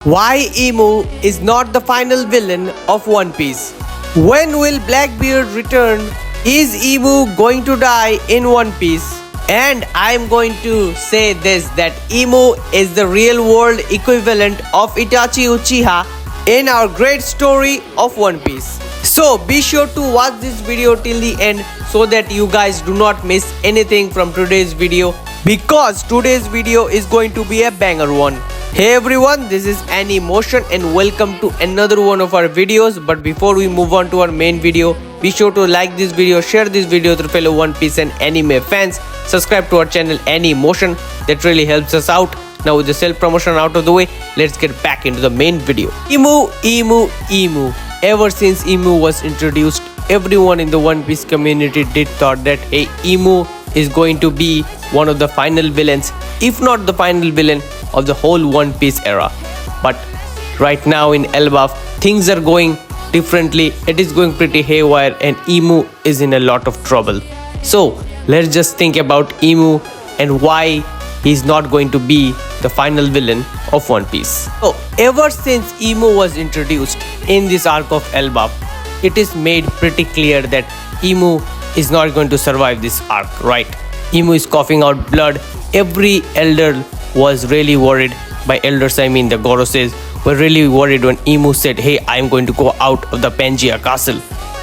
Why Emu is not the final villain of One Piece? When will Blackbeard return? Is Emu going to die in One Piece? And I am going to say this, that Emu is the real world equivalent of Itachi Uchiha in our great story of One Piece. So be sure to watch this video till the end so that you guys do not miss anything from today's video, because today's video is going to be a banger one. Hey everyone, this is Motion and welcome to another one of our videos. But before we move on to our main video, be sure to like this video, share this video to fellow One Piece and anime fans, subscribe to our channel Motion, that really helps us out. Now with the self-promotion out of the way, let's get back into the main video. Emu. Ever since Emu was introduced, everyone in the One Piece community did thought that hey, Emu is going to be one of the final villains, if not the final villain of the whole One Piece era. But right now in Elbaf, things are going differently. It is going pretty haywire and Emu is in a lot of trouble. So let's just think about Emu and why he's not going to be the final villain of One Piece. So ever since Emu was introduced in this arc of Elbaf, it is made pretty clear that Emu is not going to survive this arc, right? Emu is coughing out blood. Every elder was really worried. By elders I mean the Goroses were really worried when Emu said, hey, I am going to go out of the Pangaea castle.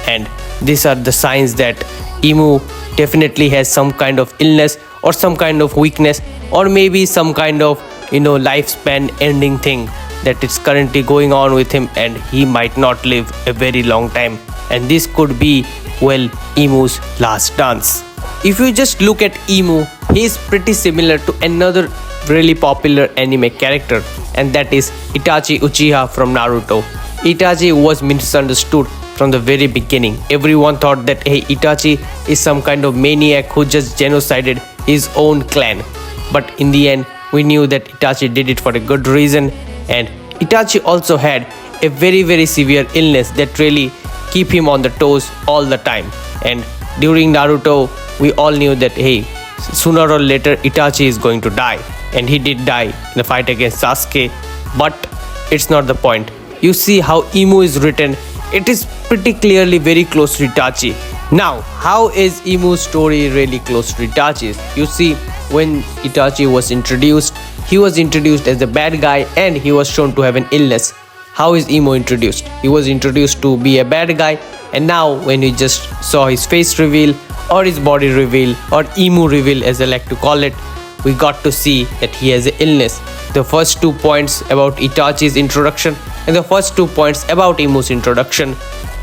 And these are the signs that Emu definitely has some kind of illness or some kind of weakness, or maybe some kind of lifespan ending thing that is currently going on with him, and he might not live a very long time. And this could be, well, Emu's last dance. If you just look at Emu, he is pretty similar to another really popular anime character, and that is Itachi Uchiha from Naruto. Itachi was misunderstood from the very beginning. Everyone thought that hey, Itachi is some kind of maniac who just genocided his own clan. But in the end, we knew that Itachi did it for a good reason, and Itachi also had a very severe illness that really keep him on the toes all the time. And during Naruto, we all knew that hey, sooner or later Itachi is going to die, and he did die in the fight against Sasuke. But it's not the point. You see how Emu is written, it is pretty clearly very close to Itachi. Now, how is Emu's story really close to Itachi's? You see, when Itachi was introduced, he was introduced as a bad guy and he was shown to have an illness. How is Emu introduced? He was introduced to be a bad guy, and now when we just saw his face reveal or his body reveal or Emu reveal as I like to call it, we got to see that he has an illness. The first 2 points about Itachi's introduction and the first 2 points about Emu's introduction,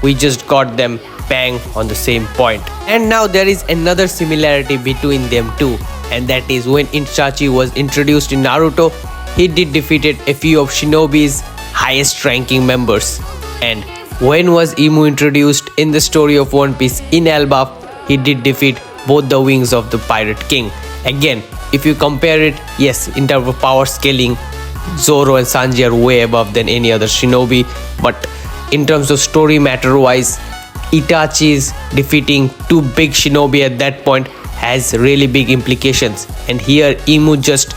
we just got them bang on the same point. And now there is another similarity between them too, and that is when Itachi was introduced in Naruto, he did defeated a few of Shinobi's highest ranking members. And when was Emu introduced in the story of One Piece in Elbaf, he did defeat both the wings of the Pirate King. Again, if you compare it, yes, in terms of power scaling, Zoro and Sanji are way above than any other shinobi, but in terms of story matter wise, Itachi's defeating 2 big shinobi at that point has really big implications. And here Emu just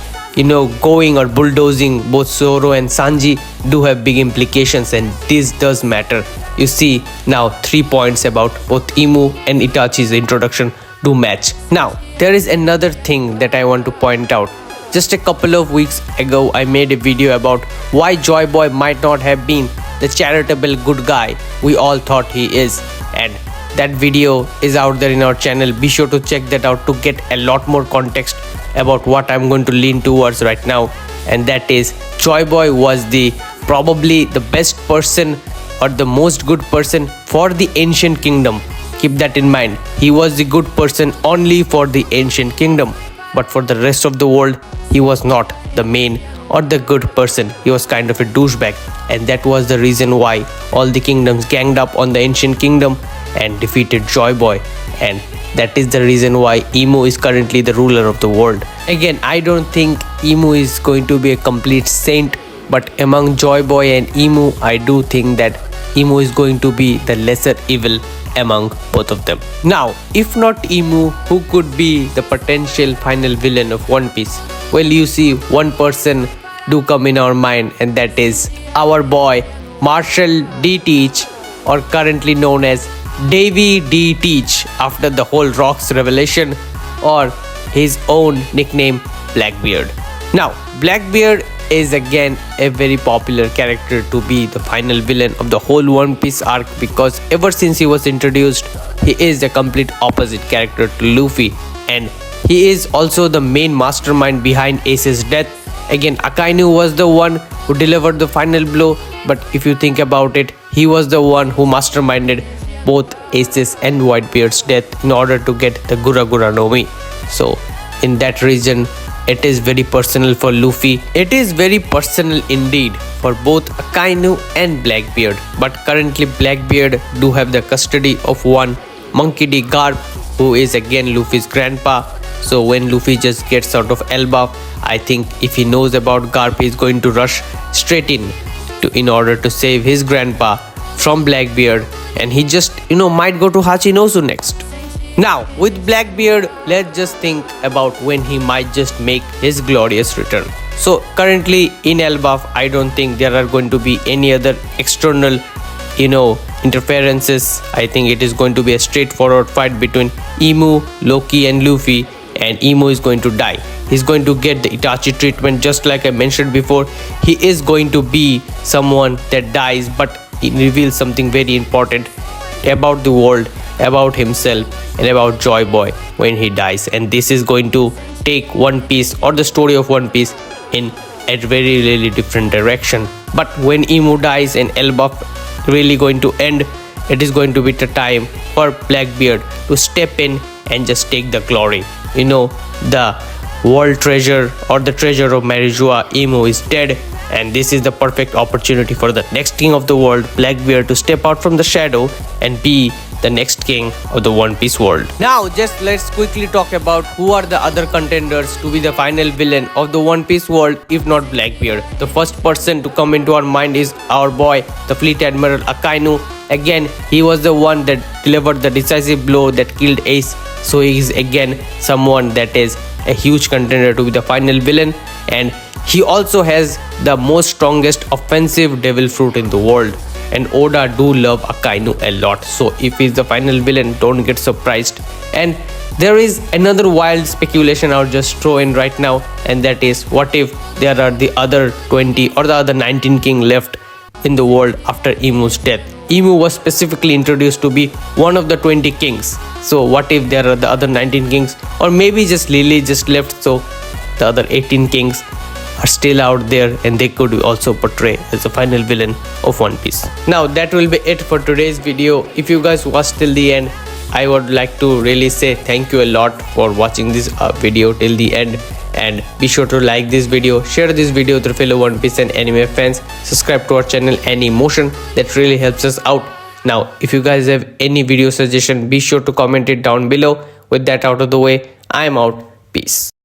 going or bulldozing both Zoro and Sanji do have big implications, and this does matter. You see now 3 points about both Emu and Itachi's introduction do match. Now there is another thing that I want to point out. Just a couple of weeks ago, I made a video about why Joy Boy might not have been the charitable good guy we all thought he is, and that video is out there in our channel. Be sure to check that out to get a lot more context about what I'm going to lean towards right now, and that is Joy Boy was probably the best person or the most good person for the Ancient Kingdom. Keep that in mind. He was the good person only for the Ancient Kingdom, but for the rest of the world, he was not the main or the good person. He was kind of a douchebag, and that was the reason why all the kingdoms ganged up on the Ancient Kingdom and defeated Joy Boy, and that is the reason why Emu is currently the ruler of the world. Again, I don't think Emu is going to be a complete saint, but among Joy Boy and Emu, I do think that Emu is going to be the lesser evil among both of them. Now, if not Emu, who could be the potential final villain of One Piece? Well, you see, one person do come in our mind, and that is our boy Marshall D. Teach, or currently known as Davy D. Teach, after the whole Rocks revelation, or his own nickname Blackbeard. Now, Blackbeard is again a very popular character to be the final villain of the whole One Piece arc, because ever since he was introduced, he is the complete opposite character to Luffy, and he is also the main mastermind behind Ace's death. Again, Akainu was the one who delivered the final blow, but if you think about it, he was the one who masterminded both Ace's and Whitebeard's death in order to get the Gura Gura no Mi. So, in that region, it is very personal for Luffy. It is very personal indeed for both Akainu and Blackbeard. But currently Blackbeard do have the custody of one Monkey D. Garp, who is again Luffy's grandpa. So when Luffy just gets out of Elbaf, I think if he knows about Garp, he is going to rush straight in order to save his grandpa from Blackbeard, and he just might go to Hachinosu next. Now, with Blackbeard, let's just think about when he might just make his glorious return. So, currently in Elbaf, I don't think there are going to be any other external, interferences. I think it is going to be a straightforward fight between Imu, Loki, and Luffy, and Imu is going to die. He's going to get the Itachi treatment, just like I mentioned before. He is going to be someone that dies, but he reveals something very important about the world, about himself, and about Joy Boy when he dies. And this is going to take One Piece, or the story of One Piece, in a very really different direction. But when Imu dies and Elbaf really going to end, it is going to be the time for Blackbeard to step in and just take the glory. The world treasure, or the treasure of Marijua, Imu, is dead, and this is the perfect opportunity for the next king of the world, Blackbeard, to step out from the shadow and be the next king of the One Piece world. Now, just let's quickly talk about who are the other contenders to be the final villain of the One Piece world, if not Blackbeard. The first person to come into our mind is our boy, the Fleet Admiral Akainu. Again, he was the one that delivered the decisive blow that killed Ace, so he is again someone that is a huge contender to be the final villain, and he also has the most strongest offensive devil fruit in the world. And Oda do love Akainu a lot, so if he's the final villain, don't get surprised. And there is another wild speculation I'll just throw in right now, and that is, what if there are the other 20 or the other 19 king left in the world after Imu's death? Imu was specifically introduced to be one of the 20 kings, so what if there are the other 19 kings, or maybe just Lily just left, so the other 18 kings are still out there, and they could also portray as the final villain of One Piece. Now, that will be it for today's video. If you guys watched till the end, I would like to really say thank you a lot for watching this video till the end, and be sure to like this video, share this video with your fellow One Piece and anime fans, subscribe to our channel Anymotion, that really helps us out. Now, if you guys have any video suggestion, be sure to comment it down below. With that out of the way, I am out. Peace.